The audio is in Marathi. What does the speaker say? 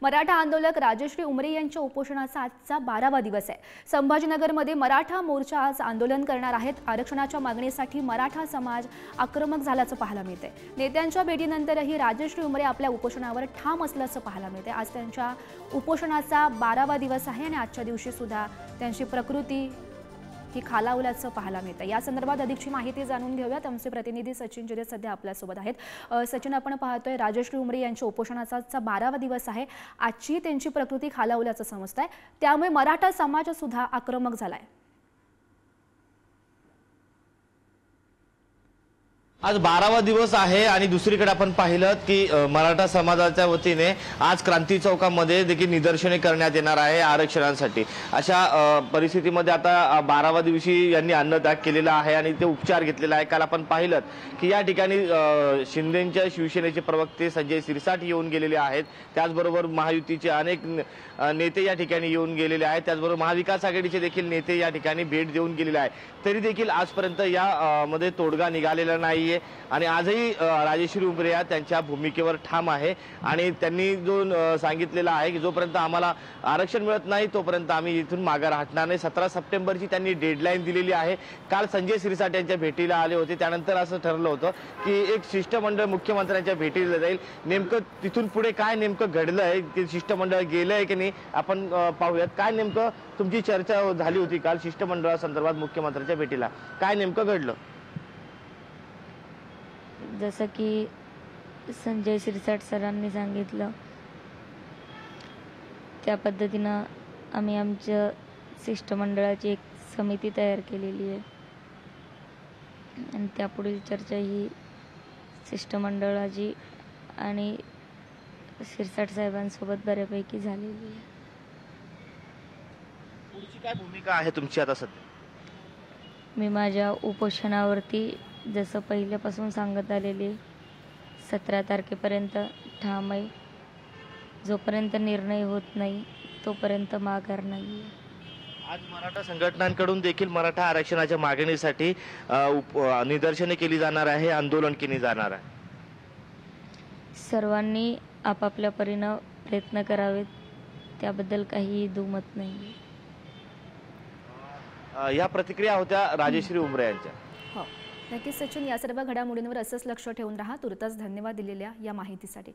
मराठा आंदोलक राजश्री उमरे यांच्या उपोषणाचा आजचा 12वा दिवस आहे। संभाजीनगरमध्ये मराठा मोर्चा आज आंदोलन करणार आहेत। आरक्षणाच्या मागणीसाठी मराठा समाज आक्रमक झाल्याचं पाहायला मिळते। नेत्यांच्या भेटीनंतरही राजश्री उमरे आपल्या उपोषणावर ठाम असल्याचं पाहायला मिळते। आज त्यांच्या उपोषणाचा 12वा दिवस आहे आणि आजच्या दिवशी सुद्धा त्यांची प्रकृती ही खालावल्याचं पाहायला मिळतं। या संदर्भात अधिकची माहिती जाणून घेऊयात। आमचे प्रतिनिधी सचिन जिरे सध्या आपल्यासोबत आहेत। सचिन, आपण पाहतोय राजश्री उमरे यांच्या उपोषणाचा 12वा दिवस आहे। आजची त्यांची प्रकृती खालावल्याचं समजतंय, त्यामुळे मराठा समाज सुद्धा आक्रमक झालाय। आज 12वा दिवस आहे आणि दुसरीकडे आपण पाहिलं की मराठा समाजाच्या वतीने आज क्रांती चौकामध्ये देखील निदर्शने करण्यात येणार आहे आरक्षणासाठी। अशा परिस्थितीमध्ये आता 12वा दिवशी यांनी अन्नत्याग केलेला आहे आणि ते उपचार घेतलेला आहे। काल आपण पाहिलं की या ठिकाणी शिंदेच्या शिवसेनेचे प्रवक्ते संजय सिरसाट येऊन गेलेले आहेत। त्याचबरोबर महायुतीचे अनेक नेते या ठिकाणी येऊन गेलेले आहेत। त्याचबरोबर महाविकास आघाडीचे देखील नेते या ठिकाणी भेट देऊन गेलेले आहेत। तरी देखील आजपर्यंत या मध्ये तोडगा निघालेला नाहीये आणि आजही राजश्री उमरे त्यांच्या भूमिकेवर ठाम आहे आणि त्यांनी जो सांगितलेला आहे की जोपर्यंत आम्हाला आरक्षण मिळत नाही तोपर्यंत आम्ही इथून मागे हटणार नाही। 17 सप्टेंबरची त्यांनी डेडलाईन दिलेली आहे। काल संजय सिरसाट यांच्या भेटीला आले होते, त्यानंतर असं ठरलं होतं की एक शिष्टमंडळ मुख्यमंत्र्यांच्या भेटीला जाईल। नेमकं तिथून पुढे काय नेमकं घडलंय, ते शिष्टमंडळ गेलंय की नाही आपण पाहूयात। काय नेमकं तुमची चर्चा झाली होती काल शिष्टमंडळासंदर्भात मुख्यमंत्र्यांच्या भेटीला, काय नेमकं घडलं? जसं की संजय सिरसाट सरांनी सांगितलं त्या पद्धतीनं आम्ही आमच्या शिष्टमंडळाची एक समिती तयार केलेली आहे आणि त्यापुढील चर्चा ही शिष्टमंडळाची आणि सिरसाट साहेबांसोबत बऱ्यापैकी झालेली आहे। पुढची काय भूमिका आहे तुमची आता सध्या? मी माझ्या उपोषणावरती जसं पहिल्यापासून सांगत आलेली 17 तारखेपर्यंत ठाम आहे। जोपर्यंत निर्णय होत नाही तोपर्यंत माघार नाही। आज मराठा संघटनांकडून देखील मराठा आरक्षणाच्या मागणीसाठी निदर्शने केली जाणार आहे, आंदोलन केले जाणार आहे। सर्वांनी आपापल्या परीने प्रयत्न करावेत, त्याबद्दल काही दुमत नाही। या प्रतिक्रिया होत्या राजश्री उमरे यांच्या। हो, नक्कीच सचिन, या सर्व घडामोडींवर असंच लक्ष ठेवून राहा। तुर्तास धन्यवाद दिलेल्या या माहितीसाठी।